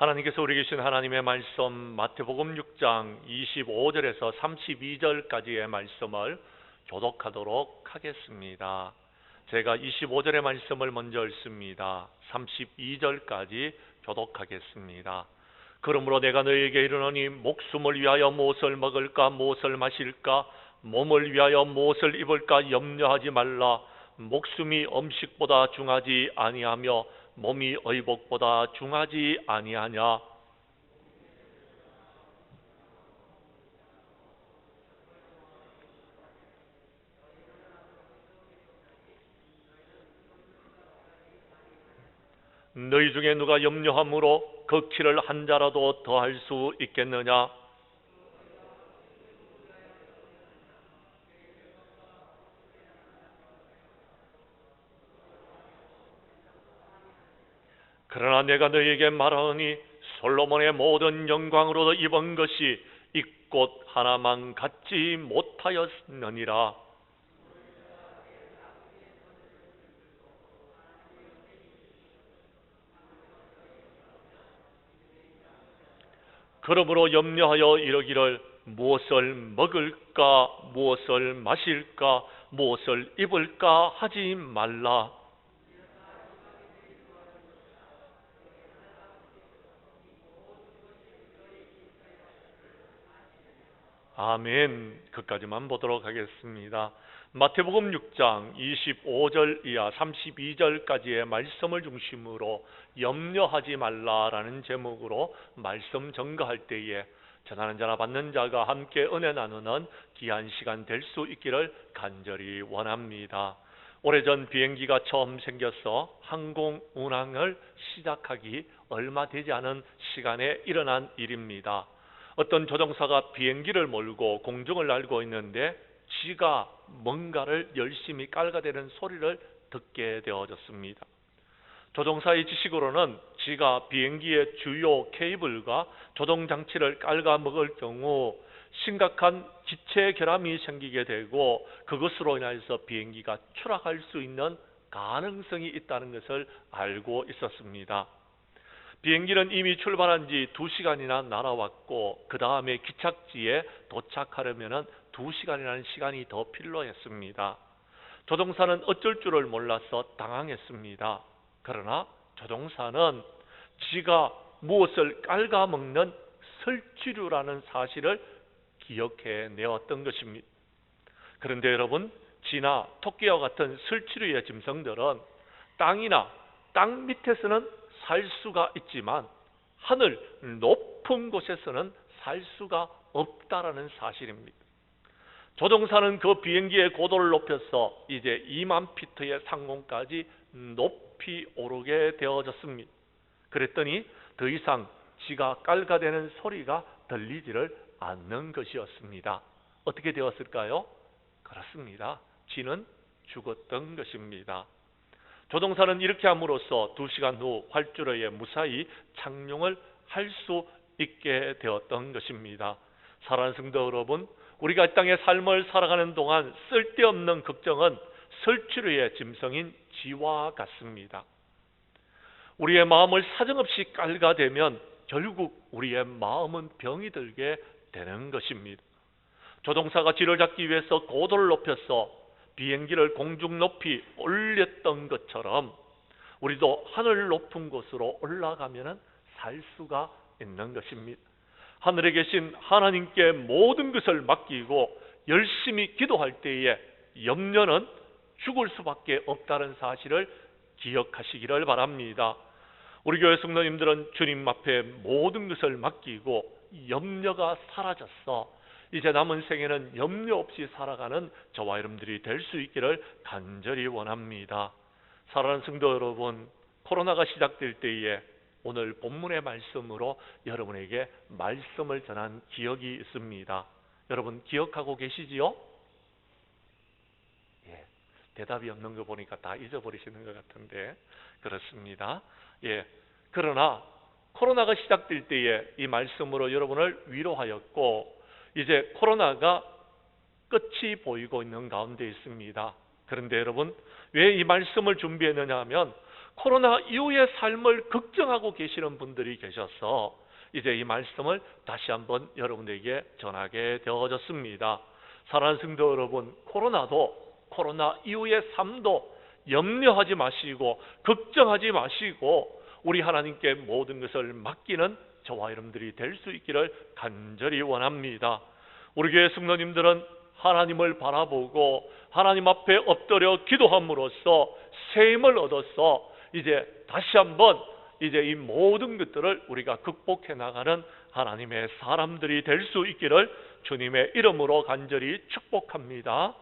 하나님께서 우리 계신 하나님의 말씀 마태복음 6장 25절에서 32절까지의 말씀을 교독하도록 하겠습니다. 제가 25절의 말씀을 먼저 읽습니다. 32절까지 교독하겠습니다. 그러므로 내가 너희에게 이르노니 목숨을 위하여 무엇을 먹을까 무엇을 마실까 몸을 위하여 무엇을 입을까 염려하지 말라. 목숨이 음식보다 중하지 아니하며 몸이 의복보다 중하지 아니하냐. 너희 중에 누가 염려함으로 그 키를 한 자라도 더할 수 있겠느냐. 그러나 내가 너희에게 말하노니 솔로몬의 모든 영광으로 입은 것이 이 꽃 하나만 갖지 못하였느니라. 그러므로 염려하여 이르기를 무엇을 먹을까 무엇을 마실까 무엇을 입을까 하지 말라. 아멘. 그까지만 보도록 하겠습니다. 마태복음 6장 25절 이하 32절까지의 말씀을 중심으로 염려하지 말라라는 제목으로 말씀 전가할 때에 전하는 자나 받는 자가 함께 은혜 나누는 귀한 시간 될 수 있기를 간절히 원합니다. 오래전 비행기가 처음 생겨서 항공 운항을 시작하기 얼마 되지 않은 시간에 일어난 일입니다. 어떤 조종사가 비행기를 몰고 공중을 날고 있는데 지가 뭔가를 열심히 깔아대는 소리를 듣게 되어졌습니다. 조종사의 지식으로는 지가 비행기의 주요 케이블과 조종장치를 깔아먹을 경우 심각한 기체 결함이 생기게 되고 그것으로 인해서 비행기가 추락할 수 있는 가능성이 있다는 것을 알고 있었습니다. 비행기는 이미 출발한 지 2시간이나 날아왔고 그 다음에 기착지에 도착하려면 2시간이라는 시간이 더 필요했습니다. 조종사는 어쩔 줄을 몰라서 당황했습니다. 그러나 조종사는 지가 무엇을 깔아먹는 설치류라는 사실을 기억해 내었던 것입니다. 그런데 여러분, 쥐나 토끼와 같은 설치류의 짐승들은 땅이나 땅 밑에서는 살 수가 있지만 하늘 높은 곳에서는 살 수가 없다라는 사실입니다. 조종사는 그 비행기의 고도를 높여서 이제 2만 피트의 상공까지 높이 오르게 되어졌습니다. 그랬더니 더 이상 지가 깔아대는 소리가 들리지를 않는 것이었습니다. 어떻게 되었을까요? 그렇습니다. 쥐는 죽었던 것입니다. 조종사는 이렇게 함으로써 2시간 후 활주로에 무사히 착륙을 할 수 있게 되었던 것입니다. 사랑하는 성도 여러분, 우리가 이 땅의 삶을 살아가는 동안 쓸데없는 걱정은 설치류의 짐승인 쥐와 같습니다. 우리의 마음을 사정없이 깔아대면 결국 우리의 마음은 병이 들게 되는 것입니다. 조종사가 쥐를 잡기 위해서 고도를 높여서 비행기를 공중 높이 올렸던 것처럼 우리도 하늘 높은 곳으로 올라가면 살 수가 있는 것입니다. 하늘에 계신 하나님께 모든 것을 맡기고 열심히 기도할 때에 염려는 죽을 수밖에 없다는 사실을 기억하시기를 바랍니다. 우리 교회 성도님들은 주님 앞에 모든 것을 맡기고 염려가 사라졌어 이제 남은 생에는 염려 없이 살아가는 저와 여러분들이 될 수 있기를 간절히 원합니다. 사랑하는 성도 여러분, 코로나가 시작될 때에 오늘 본문의 말씀으로 여러분에게 말씀을 전한 기억이 있습니다. 여러분 기억하고 계시지요? 예, 대답이 없는 거 보니까 다 잊어버리시는 것 같은데 그렇습니다. 예, 그러나 코로나가 시작될 때에 이 말씀으로 여러분을 위로하였고 이제 코로나가 끝이 보이고 있는 가운데 있습니다. 그런데 여러분, 왜 이 말씀을 준비했느냐 하면 코로나 이후의 삶을 걱정하고 계시는 분들이 계셔서 이제 이 말씀을 다시 한번 여러분에게 전하게 되어졌습니다. 사랑하는 성도 여러분, 코로나 이후의 삶도 염려하지 마시고 걱정하지 마시고 우리 하나님께 모든 것을 맡기는 저와 여러분들이 될 수 있기를 간절히 원합니다. 우리 교회 성도님들은 하나님을 바라보고 하나님 앞에 엎드려 기도함으로써 새 힘을 얻어서 이제 다시 한번 이제 이 모든 것들을 우리가 극복해 나가는 하나님의 사람들이 될 수 있기를 주님의 이름으로 간절히 축복합니다.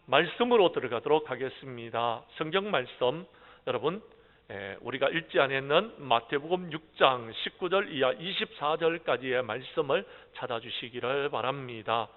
말씀으로 들어가도록 하겠습니다. 성경 말씀 여러분 우리가 읽지 않았는 마태복음 6장 19절 이하 24절까지의 말씀을 찾아주시기를 바랍니다.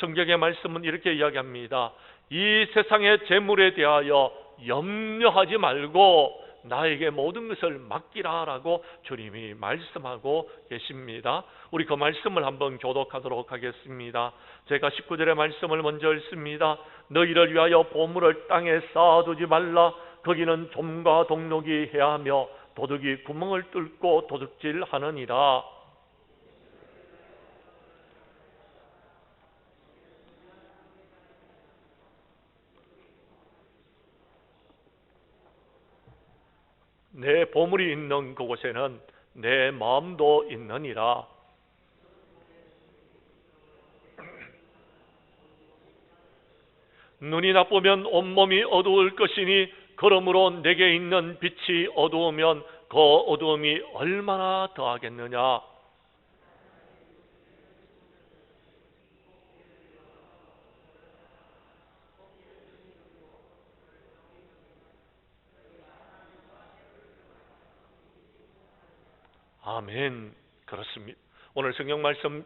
성경의 말씀은 이렇게 이야기합니다. 이 세상의 재물에 대하여 염려하지 말고 나에게 모든 것을 맡기라 라고 주님이 말씀하고 계십니다. 우리 그 말씀을 한번 교독하도록 하겠습니다. 제가 19절의 말씀을 먼저 읽습니다. 너희를 위하여 보물을 땅에 쌓아두지 말라. 거기는 좀과 동록이 해하며 도둑이 구멍을 뚫고 도둑질하느니라. 내 보물이 있는 그곳에는 내 마음도 있느니라. 눈이 나쁘면 온몸이 어두울 것이니 그러므로 내게 있는 빛이 어두우면 그 어두움이 얼마나 더하겠느냐. 아멘. 그렇습니다. 오늘 성경 말씀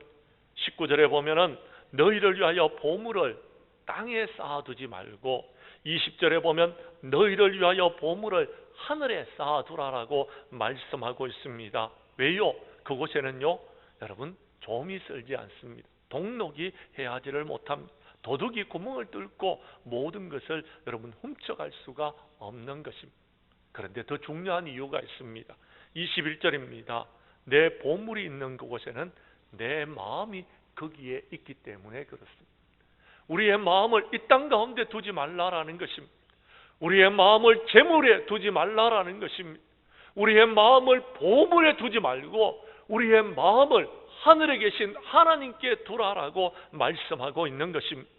19절에 보면은 너희를 위하여 보물을 땅에 쌓아두지 말고 20절에 보면 너희를 위하여 보물을 하늘에 쌓아두라라고 말씀하고 있습니다. 왜요? 그곳에는요 여러분 좀이 쓸지 않습니다. 동록이 해하지를 못합니다. 도둑이 구멍을 뚫고 모든 것을 여러분 훔쳐갈 수가 없는 것입니다. 그런데 더 중요한 이유가 있습니다. 21절입니다. 내 보물이 있는 그곳에는 내 마음이 거기에 있기 때문에 그렇습니다. 우리의 마음을 이 땅 가운데 두지 말라라는 것입니다. 우리의 마음을 재물에 두지 말라라는 것입니다. 우리의 마음을 보물에 두지 말고 우리의 마음을 하늘에 계신 하나님께 두라라고 말씀하고 있는 것입니다.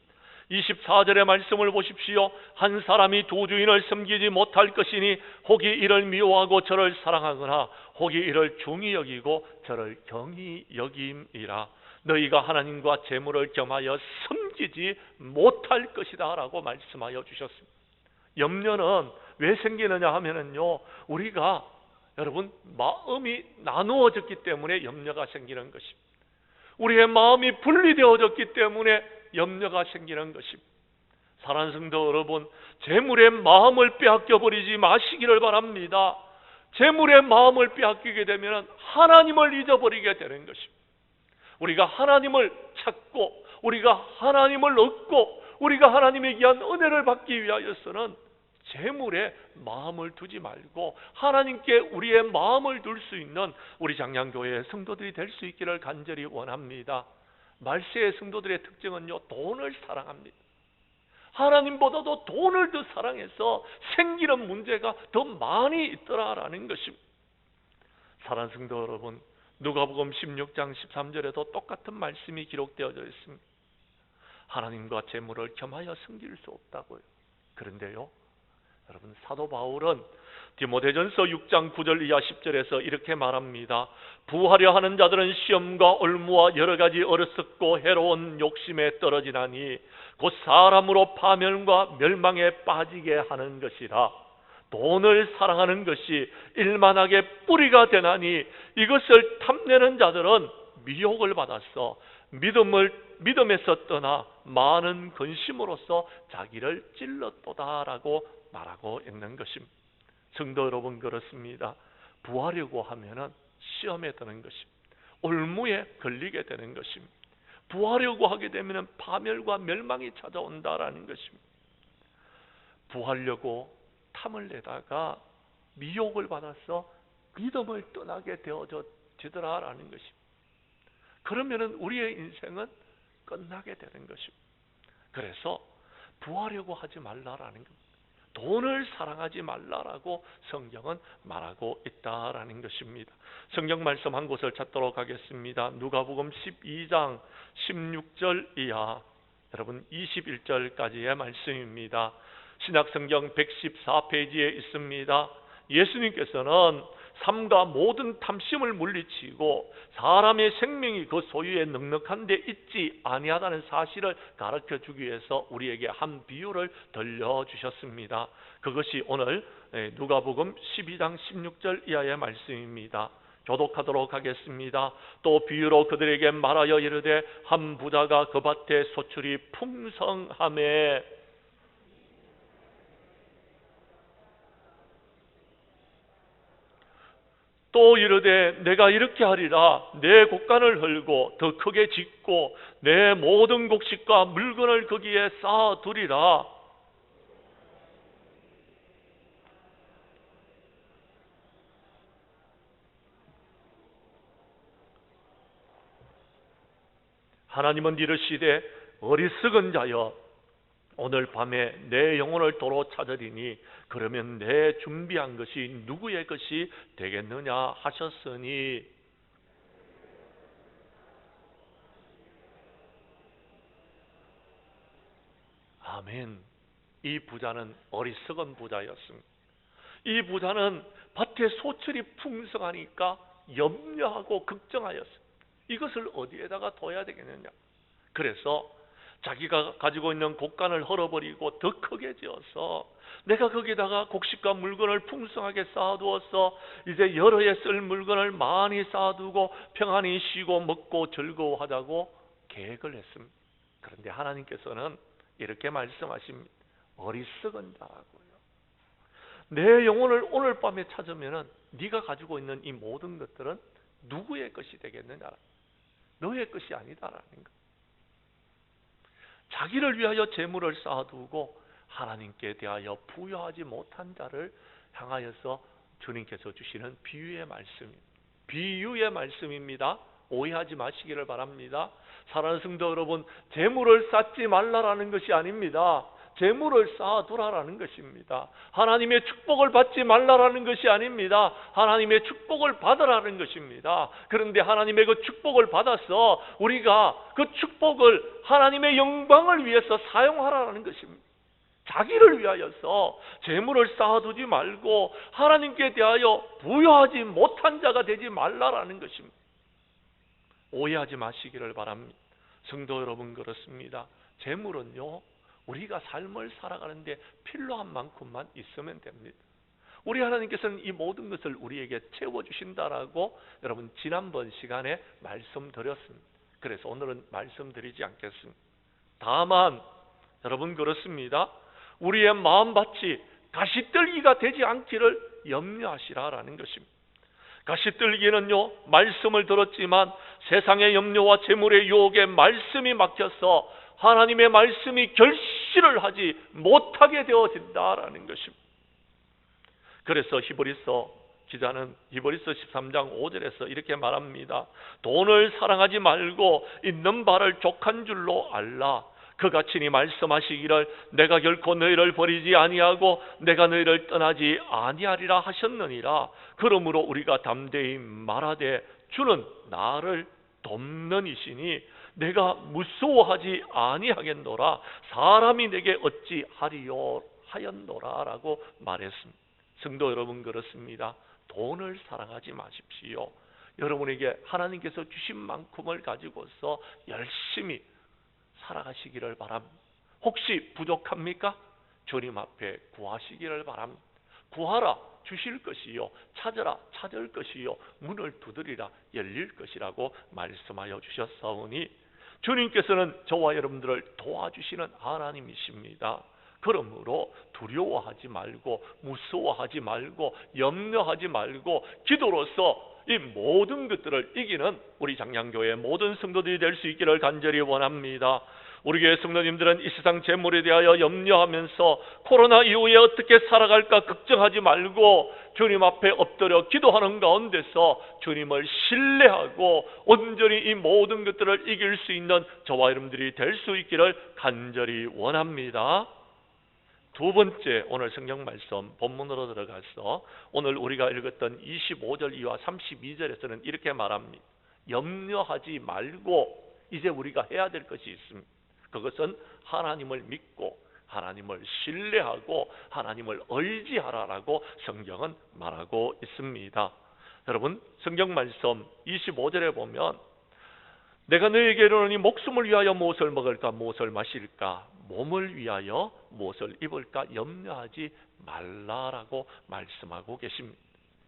24절의 말씀을 보십시오. 한 사람이 두 주인을 섬기지 못할 것이니 혹이 이를 미워하고 저를 사랑하거나 혹이 이를 중히 여기고 저를 경히 여김이라. 너희가 하나님과 재물을 겸하여 섬기지 못할 것이다 라고 말씀하여 주셨습니다. 염려는 왜 생기느냐 하면은요 우리가 여러분 마음이 나누어졌기 때문에 염려가 생기는 것입니다. 우리의 마음이 분리되어졌기 때문에 염려가 생기는 것입니다. 사랑하는 성도 여러분, 재물의 마음을 빼앗겨 버리지 마시기를 바랍니다. 재물의 마음을 빼앗기게 되면 하나님을 잊어버리게 되는 것입니다. 우리가 하나님을 찾고 우리가 하나님을 얻고 우리가 하나님에 의한 은혜를 받기 위하여서는 재물에 마음을 두지 말고 하나님께 우리의 마음을 둘 수 있는 우리 장량교회의 성도들이 될 수 있기를 간절히 원합니다. 말세의 성도들의 특징은요 돈을 사랑합니다. 하나님보다도 돈을 더 사랑해서 생기는 문제가 더 많이 있더라라는 것입니다. 사랑하는 성도 여러분, 누가복음 16장 13절에도 똑같은 말씀이 기록되어져 있습니다. 하나님과 재물을 겸하여 섬길 수 없다고요. 그런데요 여러분 사도 바울은 디모데전서 6장 9절 이하 10절에서 이렇게 말합니다. 부하려 하는 자들은 시험과 올무와 여러 가지 어리석고 해로운 욕심에 떨어지나니 곧 사람으로 파멸과 멸망에 빠지게 하는 것이라. 돈을 사랑하는 것이 일만하게 뿌리가 되나니 이것을 탐내는 자들은 미혹을 받았어 믿음에서 떠나 많은 근심으로써 자기를 찔렀도다라고 말하고 있는 것입니다. 성도 여러분 그렇습니다. 부하려고 하면은 시험에 드는 것입니다. 올무에 걸리게 되는 것입니다. 부하려고 하게 되면 파멸과 멸망이 찾아온다라는 것입니다. 부하려고 탐을 내다가 미혹을 받아서 믿음을 떠나게 되어지더라라는 것입니다. 그러면은 우리의 인생은 끝나게 되는 것입니다. 그래서 부하려고 하지 말라라는 겁니다. 돈을 사랑하지 말라라고 성경은 말하고 있다라는 것입니다. 성경 말씀 한 곳을 찾도록 하겠습니다. 누가복음 12장 16절 이하, 여러분 21절까지의 말씀입니다. 신약성경 114페이지에 있습니다. 예수님께서는 삼가 모든 탐심을 물리치고 사람의 생명이 그 소유에 넉넉한 데 있지 아니하다는 사실을 가르쳐 주기 위해서 우리에게 한 비유를 들려주셨습니다. 그것이 오늘 누가복음 12장 16절 이하의 말씀입니다. 교독하도록 하겠습니다. 또 비유로 그들에게 말하여 이르되 한 부자가 그 밭에 소출이 풍성하매 또 이르되 내가 이렇게 하리라. 내 곡간을 헐고 더 크게 짓고 내 모든 곡식과 물건을 거기에 쌓아두리라. 하나님은 이르시되 어리석은 자여, 오늘 밤에 내 영혼을 도로 찾으리니 그러면 내 준비한 것이 누구의 것이 되겠느냐 하셨으니. 아멘. 이 부자는 어리석은 부자였습니다. 이 부자는 밭에 소출이 풍성하니까 염려하고 걱정하였습니다. 이것을 어디에다가 둬야 되겠느냐. 그래서 자기가 가지고 있는 곡간을 헐어버리고 더 크게 지어서 내가 거기다가 곡식과 물건을 풍성하게 쌓아두어서 이제 여러 해 쓸 물건을 많이 쌓아두고 평안히 쉬고 먹고 즐거워하자고 계획을 했습니다. 그런데 하나님께서는 이렇게 말씀하십니다. 어리석은 자라고요. 내 영혼을 오늘 밤에 찾으면 네가 가지고 있는 이 모든 것들은 누구의 것이 되겠느냐. 너의 것이 아니다라는 것. 자기를 위하여 재물을 쌓아두고 하나님께 대하여 부여하지 못한 자를 향하여서 주님께서 주시는 비유의 말씀입니다. 비유의 말씀입니다. 오해하지 마시기를 바랍니다. 사랑하는 성도 여러분, 재물을 쌓지 말라라는 것이 아닙니다. 재물을 쌓아두라라는 것입니다. 하나님의 축복을 받지 말라라는 것이 아닙니다. 하나님의 축복을 받으라는 것입니다. 그런데 하나님의 그 축복을 받아서 우리가 그 축복을 하나님의 영광을 위해서 사용하라는 것입니다. 자기를 위하여서 재물을 쌓아두지 말고 하나님께 대하여 부여하지 못한 자가 되지 말라라는 것입니다. 오해하지 마시기를 바랍니다. 성도 여러분, 그렇습니다. 재물은요, 우리가 삶을 살아가는데 필요한 만큼만 있으면 됩니다. 우리 하나님께서는 이 모든 것을 우리에게 채워주신다라고 여러분 지난번 시간에 말씀드렸습니다. 그래서 오늘은 말씀드리지 않겠습니다. 다만 여러분, 그렇습니다. 우리의 마음밭이 가시떨기가 되지 않기를 염려하시라라는 것입니다. 가시떨기는요, 말씀을 들었지만 세상의 염려와 재물의 유혹에 말씀이 막혀서 하나님의 말씀이 결실을 하지 못하게 되어진다라는 것입니다. 그래서 히브리서 기자는 히브리서 13장 5절에서 이렇게 말합니다. 돈을 사랑하지 말고 있는 바를 족한 줄로 알라. 그가 친히 말씀하시기를 내가 결코 너희를 버리지 아니하고 내가 너희를 떠나지 아니하리라 하셨느니라. 그러므로 우리가 담대히 말하되 주는 나를 돕는 이시니 내가 무서워하지 아니하겠노라. 사람이 내게 어찌 하리요 하였노라 라고 말했습니다. 성도 여러분, 그렇습니다. 돈을 사랑하지 마십시오. 여러분에게 하나님께서 주신 만큼을 가지고서 열심히 살아가시기를 바랍니다. 혹시 부족합니까? 주님 앞에 구하시기를 바랍니다. 구하라, 주실 것이요. 찾으라, 찾을 것이요. 문을 두드리라, 열릴 것이라고 말씀하여 주셨사오니 주님께서는 저와 여러분들을 도와주시는 하나님이십니다. 그러므로 두려워하지 말고 무서워하지 말고 염려하지 말고 기도로서 이 모든 것들을 이기는 우리 장량교회 모든 성도들이 될 수 있기를 간절히 원합니다. 우리 교회 성도님들은 이 세상 재물에 대하여 염려하면서 코로나 이후에 어떻게 살아갈까 걱정하지 말고 주님 앞에 엎드려 기도하는 가운데서 주님을 신뢰하고 온전히 이 모든 것들을 이길 수 있는 저와 여러분들이 될 수 있기를 간절히 원합니다. 두 번째, 오늘 성경 말씀 본문으로 들어가서 오늘 우리가 읽었던 25절 이하 32절에서는 이렇게 말합니다. 염려하지 말고 이제 우리가 해야 될 것이 있습니다. 그것은 하나님을 믿고 하나님을 신뢰하고 하나님을 의지하라라고 성경은 말하고 있습니다. 여러분, 성경 말씀 25절에 보면 내가 너에게 이르노니 목숨을 위하여 무엇을 먹을까 무엇을 마실까 몸을 위하여 무엇을 입을까 염려하지 말라라고 말씀하고 계십니다.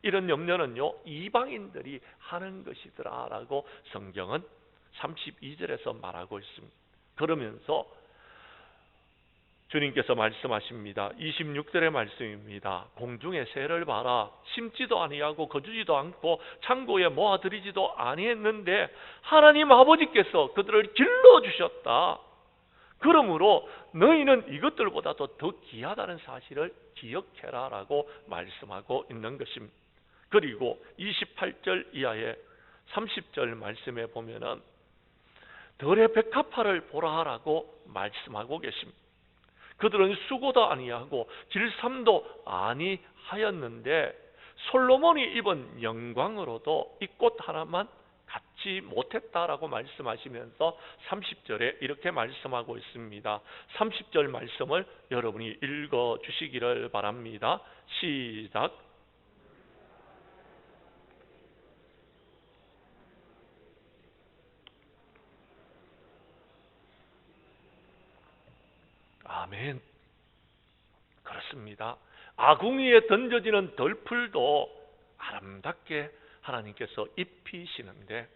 이런 염려는요 이방인들이 하는 것이더라라고 성경은 32절에서 말하고 있습니다. 그러면서 주님께서 말씀하십니다. 26절의 말씀입니다. 공중의 새를 봐라. 심지도 아니하고 거두지도 않고 창고에 모아들이지도 아니했는데 하나님 아버지께서 그들을 길러주셨다. 그러므로 너희는 이것들보다도 더 귀하다는 사실을 기억해라 라고 말씀하고 있는 것입니다. 그리고 28절 이하의 30절 말씀에 보면은 들의 백합화를 보라라고 말씀하고 계십니다. 그들은 수고도 아니하고 질삼도 아니하였는데 솔로몬이 입은 영광으로도 이 꽃 하나만 갖지 못했다라고 말씀하시면서 30절에 이렇게 말씀하고 있습니다. 30절 말씀을 여러분이 읽어 주시기를 바랍니다. 시작. 아멘. 그렇습니다. 아궁이에 던져지는 덜풀도 아름답게 하나님께서 입히시는데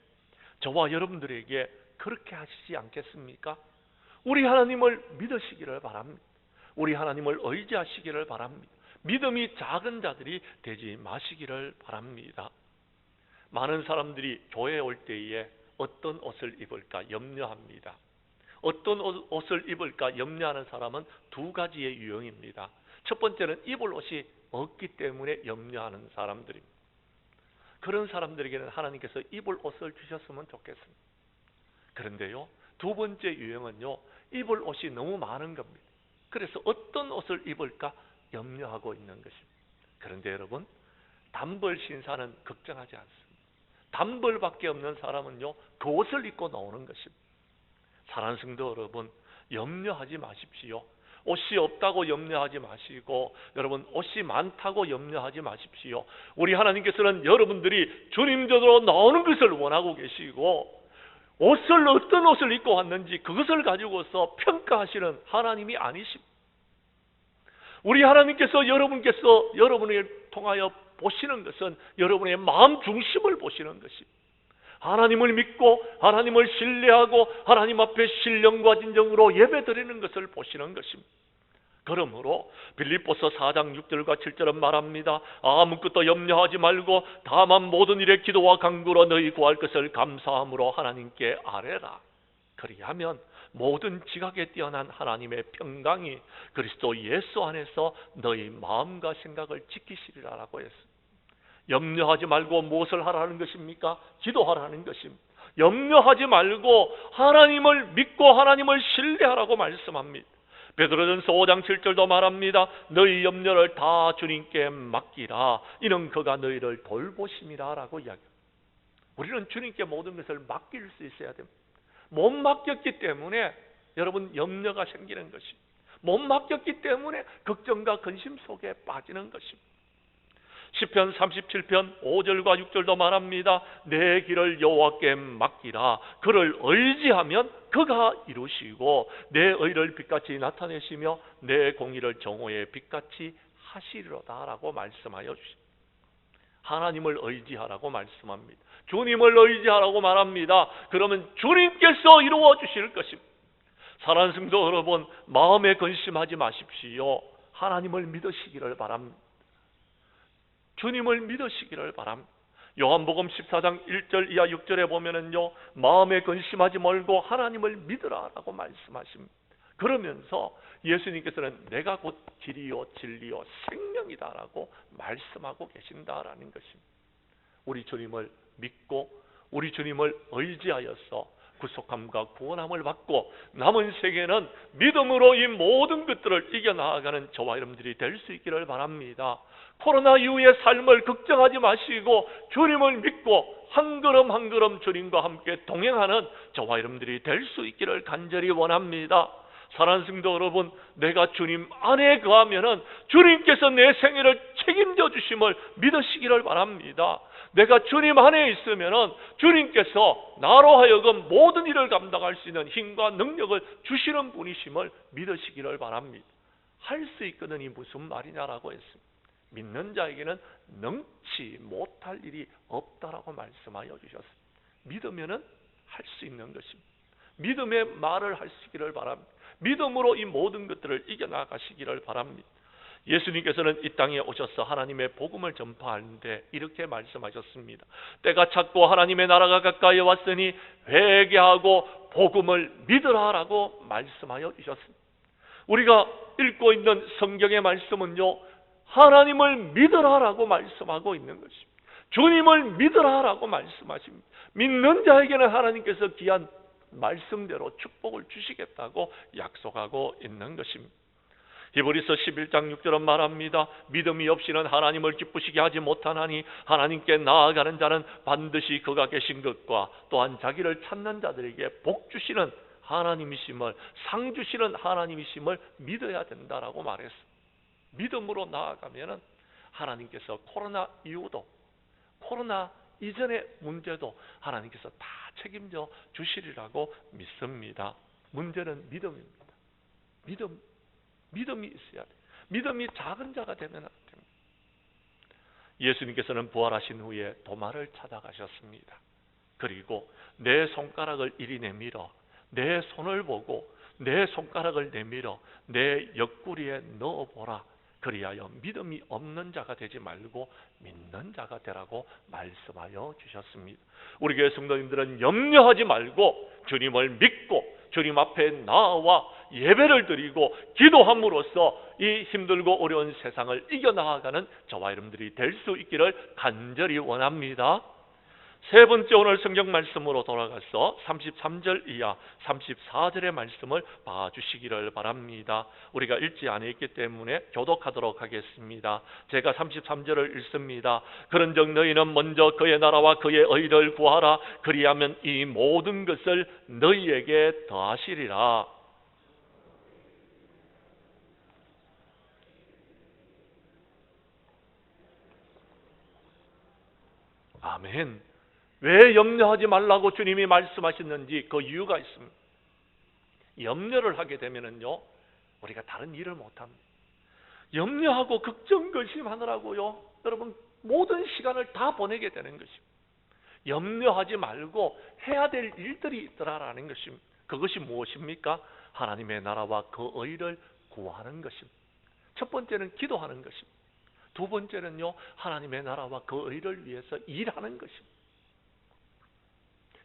저와 여러분들에게 그렇게 하시지 않겠습니까? 우리 하나님을 믿으시기를 바랍니다. 우리 하나님을 의지하시기를 바랍니다. 믿음이 작은 자들이 되지 마시기를 바랍니다. 많은 사람들이 교회에 올 때에 어떤 옷을 입을까 염려합니다. 어떤 옷을 입을까 염려하는 사람은 두 가지의 유형입니다. 첫 번째는 입을 옷이 없기 때문에 염려하는 사람들입니다. 그런 사람들에게는 하나님께서 입을 옷을 주셨으면 좋겠습니다. 그런데요, 두 번째 유형은요, 입을 옷이 너무 많은 겁니다. 그래서 어떤 옷을 입을까 염려하고 있는 것입니다. 그런데 여러분, 단벌 신사는 걱정하지 않습니다. 단벌밖에 없는 사람은요, 그 옷을 입고 나오는 것입니다. 사랑하는 성도 여러분, 염려하지 마십시오. 옷이 없다고 염려하지 마시고 여러분 옷이 많다고 염려하지 마십시오. 우리 하나님께서는 여러분들이 주님께로 나오는 것을 원하고 계시고 옷을 어떤 옷을 입고 왔는지 그것을 가지고서 평가하시는 하나님이 아니십니다. 우리 하나님께서 여러분을 통하여 보시는 것은 여러분의 마음 중심을 보시는 것입니다. 하나님을 믿고 하나님을 신뢰하고 하나님 앞에 신령과 진정으로 예배드리는 것을 보시는 것입니다. 그러므로 빌립보서 4장 6절과 7절은 말합니다. 아무것도 염려하지 말고 다만 모든 일에 기도와 간구로 너희 구할 것을 감사함으로 하나님께 아뢰라. 그리하면 모든 지각에 뛰어난 하나님의 평강이 그리스도 예수 안에서 너희 마음과 생각을 지키시리라라고 했습니다. 염려하지 말고 무엇을 하라는 것입니까? 기도하라는 것입니다. 염려하지 말고 하나님을 믿고 하나님을 신뢰하라고 말씀합니다. 베드로전서 5장 7절도 말합니다. 너희 염려를 다 주님께 맡기라. 이는 그가 너희를 돌보심이라 라고 이야기합니다. 우리는 주님께 모든 것을 맡길 수 있어야 됩니다. 못 맡겼기 때문에 여러분 염려가 생기는 것입니다. 못 맡겼기 때문에 걱정과 근심 속에 빠지는 것입니다. 시편 37편 5절과 6절도 말합니다. 내 길을 여호와께 맡기라. 그를 의지하면 그가 이루시고 내 의를 빛같이 나타내시며 내 공의를 정오의 빛같이 하시리로다 라고 말씀하여 주십니다. 하나님을 의지하라고 말씀합니다. 주님을 의지하라고 말합니다. 그러면 주님께서 이루어 주실 것입니다. 사랑하는 성도 여러분, 마음에 근심하지 마십시오. 하나님을 믿으시기를 바랍니다. 주님을 믿으시기를 바랍니다. 요한복음 14장 1절 이하 6절에 보면은요, 마음에 근심하지 말고 하나님을 믿으라라고 말씀하십니다. 그러면서 예수님께서는 내가 곧 길이요 진리요 생명이다라고 말씀하고 계신다라는 것입니다. 우리 주님을 믿고 우리 주님을 의지하여서 구속함과 구원함을 받고 남은 세계는 믿음으로 이 모든 것들을 이겨나가는 저와 여러분들이 될 수 있기를 바랍니다. 코로나 이후의 삶을 걱정하지 마시고 주님을 믿고 한 걸음 한 걸음 주님과 함께 동행하는 저와 여러분들이 될 수 있기를 간절히 원합니다. 사랑하는 성도 여러분, 내가 주님 안에 거하면은 주님께서 내 생애를 책임져 주심을 믿으시기를 바랍니다. 내가 주님 안에 있으면은 주님께서 나로 하여금 모든 일을 감당할 수 있는 힘과 능력을 주시는 분이심을 믿으시기를 바랍니다. 할 수 있거든이 무슨 말이냐라고 했습니다. 믿는 자에게는 능치 못할 일이 없다라고 말씀하여 주셨습니다. 믿으면은 할 수 있는 것입니다. 믿음의 말을 하시기를 바랍니다. 믿음으로 이 모든 것들을 이겨나가시기를 바랍니다. 예수님께서는 이 땅에 오셔서 하나님의 복음을 전파하는데 이렇게 말씀하셨습니다. 때가 찼고 하나님의 나라가 가까이 왔으니 회개하고 복음을 믿으라라고 말씀하여 주셨습니다. 우리가 읽고 있는 성경의 말씀은요, 하나님을 믿으라라고 말씀하고 있는 것입니다. 주님을 믿으라라고 말씀하십니다. 믿는 자에게는 하나님께서 귀한 말씀대로 축복을 주시겠다고 약속하고 있는 것입니다. 히브리서 11장 6절은 말합니다. 믿음이 없이는 하나님을 기쁘시게 하지 못하나니 하나님께 나아가는 자는 반드시 그가 계신 것과 또한 자기를 찾는 자들에게 복 주시는 하나님이심을, 상 주시는 하나님이심을 믿어야 된다라고 말했습니다. 믿음으로 나아가면은 하나님께서 코로나 이후도, 코로나 이전의 문제도 하나님께서 다 책임져 주시리라고 믿습니다. 문제는 믿음입니다. 믿음이 있어야 돼요. 믿음이 작은 자가 되면 안 됩니다. 예수님께서는 부활하신 후에 도마를 찾아가셨습니다. 그리고 내 손가락을 이리 내밀어 내 손을 보고 내 손가락을 내밀어 내 옆구리에 넣어보라. 그리하여 믿음이 없는 자가 되지 말고 믿는 자가 되라고 말씀하여 주셨습니다. 우리 교회 성도님들은 염려하지 말고 주님을 믿고 주님 앞에 나와 예배를 드리고 기도함으로써 이 힘들고 어려운 세상을 이겨나가는 저와 여러분들이 될 수 있기를 간절히 원합니다. 세 번째, 오늘 성경 말씀으로 돌아가서 33절 이하 34절의 말씀을 봐주시기를 바랍니다. 우리가 읽지 않았기 때문에 교독하도록 하겠습니다. 제가 33절을 읽습니다. 그런즉 너희는 먼저 그의 나라와 그의 의를 구하라. 그리하면 이 모든 것을 너희에게 더하시리라. 아멘. 왜 염려하지 말라고 주님이 말씀하셨는지 그 이유가 있습니다. 염려를 하게 되면은요, 우리가 다른 일을 못합니다. 염려하고 걱정 근심하느라고요, 여러분 모든 시간을 다 보내게 되는 것입니다. 염려하지 말고 해야 될 일들이 있더라라는 것입니다. 그것이 무엇입니까? 하나님의 나라와 그 의를 구하는 것입니다. 첫 번째는 기도하는 것입니다. 두 번째는요, 하나님의 나라와 그 의를 위해서 일하는 것입니다.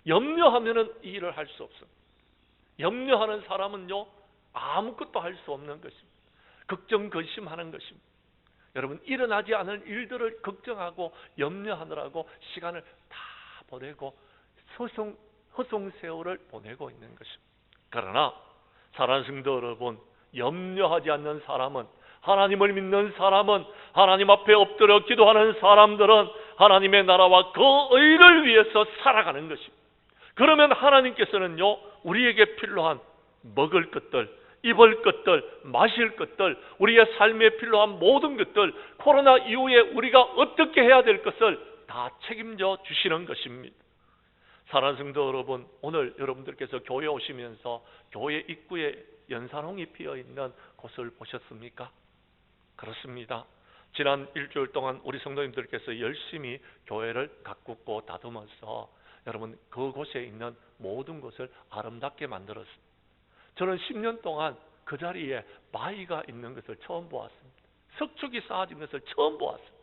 염려하면은 이 일을 할 수 없습니다. 염려하는 사람은요, 아무것도 할 수 없는 것입니다. 걱정 근심하는 것입니다. 여러분, 일어나지 않을 일들을 걱정하고 염려하느라고 시간을 다 보내고 허송세월을 보내고 있는 것입니다. 그러나 사랑하는 성도 여러분, 염려하지 않는 사람은, 하나님을 믿는 사람은, 하나님 앞에 엎드려 기도하는 사람들은 하나님의 나라와 그 의를 위해서 살아가는 것입니다. 그러면 하나님께서는요, 우리에게 필요한 먹을 것들, 입을 것들, 마실 것들, 우리의 삶에 필요한 모든 것들, 코로나 이후에 우리가 어떻게 해야 될 것을 다 책임져 주시는 것입니다. 사랑하는 성도 여러분, 오늘 여러분들께서 교회 오시면서 교회 입구에 연산홍이 피어있는 곳을 보셨습니까? 그렇습니다. 지난 일주일 동안 우리 성도님들께서 열심히 교회를 가꾸고 다듬어서 여러분 그곳에 있는 모든 것을 아름답게 만들었습니다. 저는 10년 동안 그 자리에 바위가 있는 것을 처음 보았습니다. 석축이 쌓아진 것을 처음 보았습니다.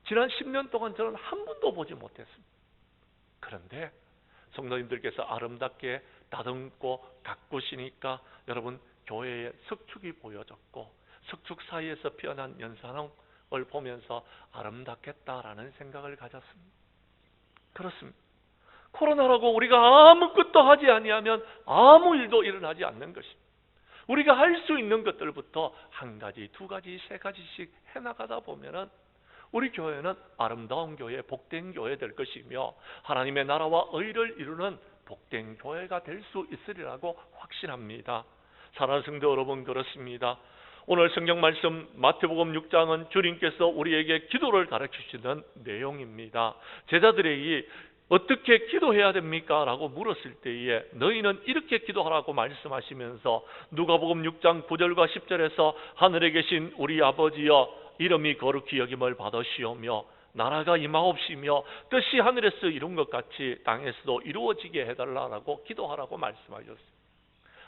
지난 10년 동안 저는 한 번도 보지 못했습니다. 그런데 성도님들께서 아름답게 다듬고 가꾸시니까 여러분 교회에 석축이 보여졌고 석축 사이에서 피어난 연산홍을 보면서 아름답겠다라는 생각을 가졌습니다. 그렇습니다. 코로나라고 우리가 아무것도 하지 아니하면 아무 일도 일어나지 않는 것입니다. 우리가 할 수 있는 것들부터 한 가지, 두 가지, 세 가지씩 해나가다 보면은 우리 교회는 아름다운 교회, 복된 교회 될 것이며 하나님의 나라와 의를 이루는 복된 교회가 될 수 있으리라고 확신합니다. 사랑하는 성도 여러분, 그렇습니다. 오늘 성경 말씀 마태복음 6장은 주님께서 우리에게 기도를 가르치시는 내용입니다. 제자들에게 어떻게 기도해야 됩니까? 라고 물었을 때에 너희는 이렇게 기도하라고 말씀하시면서 누가복음 6장 9절과 10절에서 하늘에 계신 우리 아버지여 이름이 거룩히 여김을 받으시오며 나라가 임하옵시며 뜻이 하늘에서 이룬 것 같이 땅에서도 이루어지게 해달라고 기도하라고 말씀하셨습니다.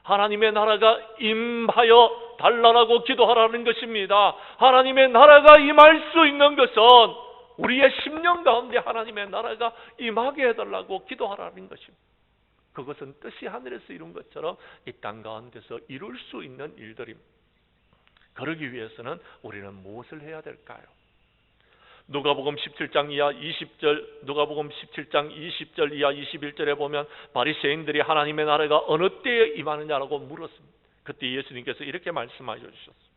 하나님의 나라가 임하여 달라고 기도하라는 것입니다. 하나님의 나라가 임할 수 있는 것은 우리의 심령 가운데 하나님의 나라가 임하게 해달라고 기도하라는 것입니다. 그것은 뜻이 하늘에서 이룬 것처럼 이 땅 가운데서 이룰 수 있는 일들입니다. 그러기 위해서는 우리는 무엇을 해야 될까요? 누가복음 17장 이하 20절, 누가복음 17장 20절 이하 21절에 보면 바리새인들이 하나님의 나라가 어느 때에 임하느냐라고 물었습니다. 그때 예수님께서 이렇게 말씀하셨습니다.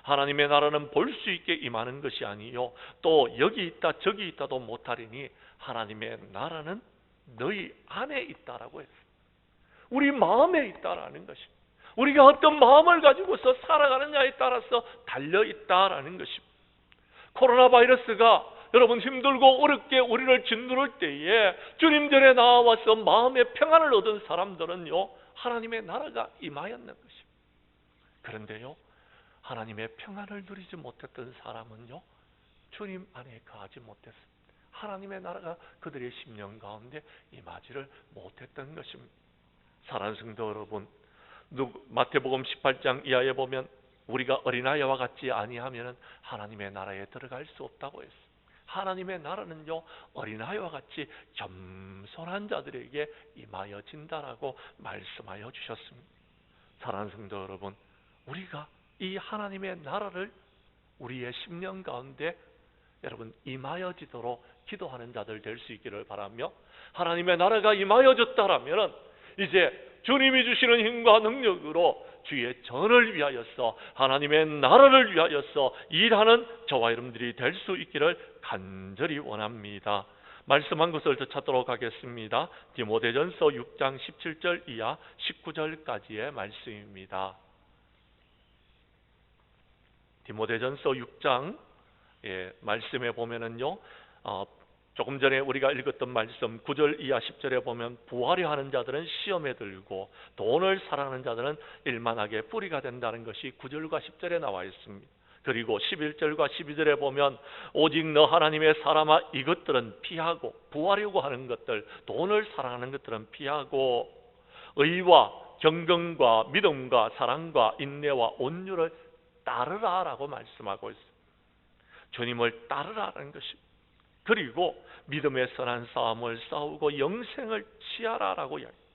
하나님의 나라는 볼 수 있게 임하는 것이 아니요 또 여기 있다 저기 있다도 못하리니 하나님의 나라는 너희 안에 있다라고 했습니다. 우리 마음에 있다라는 것입니다. 우리가 어떤 마음을 가지고서 살아가느냐에 따라서 달려있다라는 것입니다. 코로나 바이러스가 여러분 힘들고 어렵게 우리를 짓누를 때에 주님 전에 나와서 마음의 평안을 얻은 사람들은요 하나님의 나라가 임하였는 것입니다. 그런데요 하나님의 평안을 누리지 못했던 사람은요 주님 안에 거하지 못했습니다. 하나님의 나라가 그들의 심령 가운데 임하지를 못했던 것입니다. 사랑하는 성도 여러분, 마태복음 18장 이하에 보면 우리가 어린아이와 같지 아니하면 하나님의 나라에 들어갈 수 없다고 했습니다. 하나님의 나라는요 어린아이와 같이 겸손한 자들에게 임하여진다라고 말씀하여 주셨습니다. 사랑하는 성도 여러분, 우리가 이 하나님의 나라를 우리의 심령 가운데 여러분 임하여지도록 기도하는 자들 될 수 있기를 바라며, 하나님의 나라가 임하여졌다라면 이제 주님이 주시는 힘과 능력으로 주의 전을 위하여서 하나님의 나라를 위하여서 일하는 저와 여러분들이 될 수 있기를 간절히 원합니다. 말씀한 것을 더 찾도록 하겠습니다. 디모데전서 6장 17절 이하 19절까지의 말씀입니다. 디모데전서 6장 말씀에 보면은요 조금 전에 우리가 읽었던 말씀 9절 이하 10절에 보면 부하려 하는 자들은 시험에 들고 돈을 사랑하는 자들은 일만하게 뿌리가 된다는 것이 9절과 10절에 나와 있습니다. 그리고 11절과 12절에 보면 오직 너 하나님의 사람아 이것들은 피하고, 부하려고 하는 것들, 돈을 사랑하는 것들은 피하고 의와 경건과 믿음과 사랑과 인내와 온유를 따르라라고 말씀하고 있습니다. 주님을 따르라는 것입니다. 그리고 믿음의 선한 싸움을 싸우고 영생을 취하라라고 이야기합니다.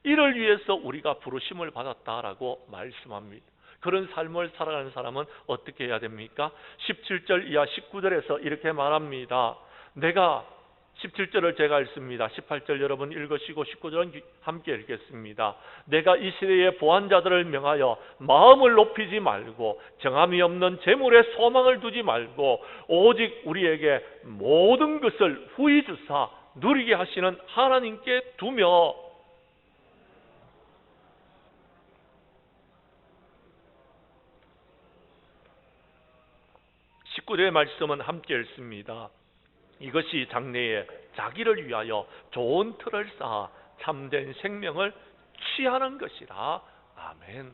이를 위해서 우리가 부르심을 받았다라고 말씀합니다. 그런 삶을 살아가는 사람은 어떻게 해야 됩니까? 17절 이하 19절에서 이렇게 말합니다. 내가 17절을 제가 읽습니다. 18절 여러분 읽으시고 19절은 함께 읽겠습니다. 내가 이 시대의 보안자들을 명하여 마음을 높이지 말고 정함이 없는 재물에 소망을 두지 말고 오직 우리에게 모든 것을 후히 주사 누리게 하시는 하나님께 두며 19절의 말씀은 함께 읽습니다. 이것이 장래에 자기를 위하여 좋은 틀을 쌓아 참된 생명을 취하는 것이라. 아멘.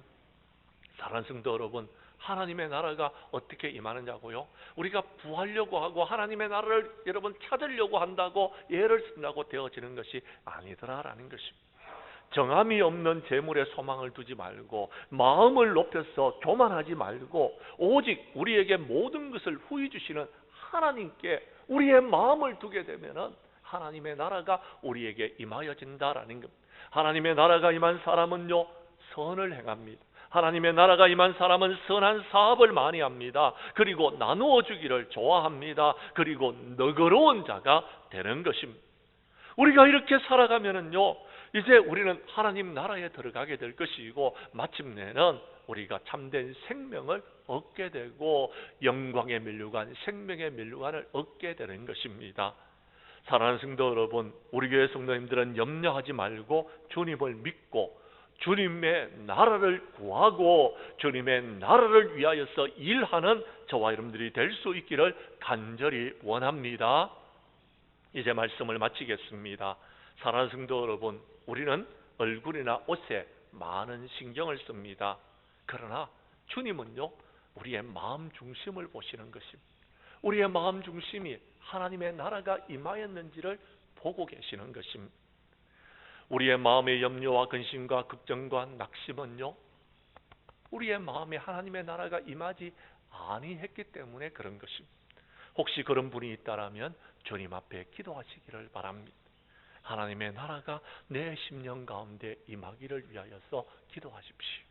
사랑하는 성도 여러분, 하나님의 나라가 어떻게 임하느냐고요? 우리가 부하려고 하고 하나님의 나라를 여러분 찾으려고 한다고 예를 쓴다고 되어지는 것이 아니더라라는 것입니다. 정함이 없는 재물에 소망을 두지 말고 마음을 높여서 교만하지 말고 오직 우리에게 모든 것을 후히 주시는 하나님께 우리의 마음을 두게 되면은 하나님의 나라가 우리에게 임하여진다라는 겁니다. 하나님의 나라가 임한 사람은요, 선을 행합니다. 하나님의 나라가 임한 사람은 선한 사업을 많이 합니다. 그리고 나누어 주기를 좋아합니다. 그리고 너그러운 자가 되는 것입니다. 우리가 이렇게 살아가면은요, 이제 우리는 하나님 나라에 들어가게 될 것이고, 마침내는 우리가 참된 생명을 얻게 되고 영광의 면류관, 생명의 면류관을 얻게 되는 것입니다. 사랑하는 성도 여러분, 우리 교회 성도님들은 염려하지 말고 주님을 믿고 주님의 나라를 구하고 주님의 나라를 위하여서 일하는 저와 여러분들이 될 수 있기를 간절히 원합니다. 이제 말씀을 마치겠습니다. 사랑하는 성도 여러분, 우리는 얼굴이나 옷에 많은 신경을 씁니다. 그러나 주님은요, 우리의 마음 중심을 보시는 것입니다. 우리의 마음 중심이 하나님의 나라가 임하였는지를 보고 계시는 것입니다. 우리의 마음의 염려와 근심과 걱정과 낙심은요, 우리의 마음에 하나님의 나라가 임하지 아니했기 때문에 그런 것입니다. 혹시 그런 분이 있다라면 주님 앞에 기도하시기를 바랍니다. 하나님의 나라가 내 심령 가운데 임하기를 위하여서 기도하십시오.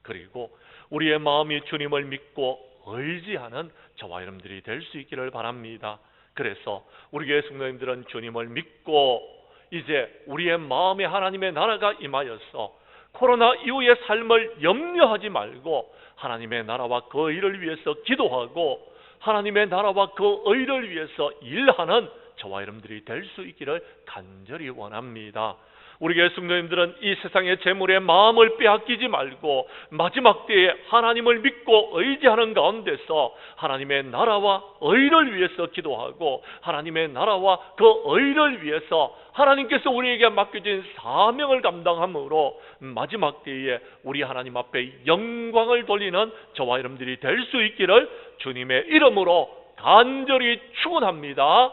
그리고 우리의 마음이 주님을 믿고 의지하는 저와 여러분들이 될 수 있기를 바랍니다. 그래서 우리 교회 성도님들은 주님을 믿고 이제 우리의 마음에 하나님의 나라가 임하여서 코로나 이후의 삶을 염려하지 말고 하나님의 나라와 그 의를 위해서 기도하고 하나님의 나라와 그 의를 위해서 일하는 저와 여러분들이 될 수 있기를 간절히 원합니다. 우리 교회 성도님들은 이 세상의 재물에 마음을 빼앗기지 말고 마지막 때에 하나님을 믿고 의지하는 가운데서 하나님의 나라와 의를 위해서 기도하고 하나님의 나라와 그 의를 위해서 하나님께서 우리에게 맡겨진 사명을 감당함으로 마지막 때에 우리 하나님 앞에 영광을 돌리는 저와 여러분들이 될 수 있기를 주님의 이름으로 간절히 축원합니다.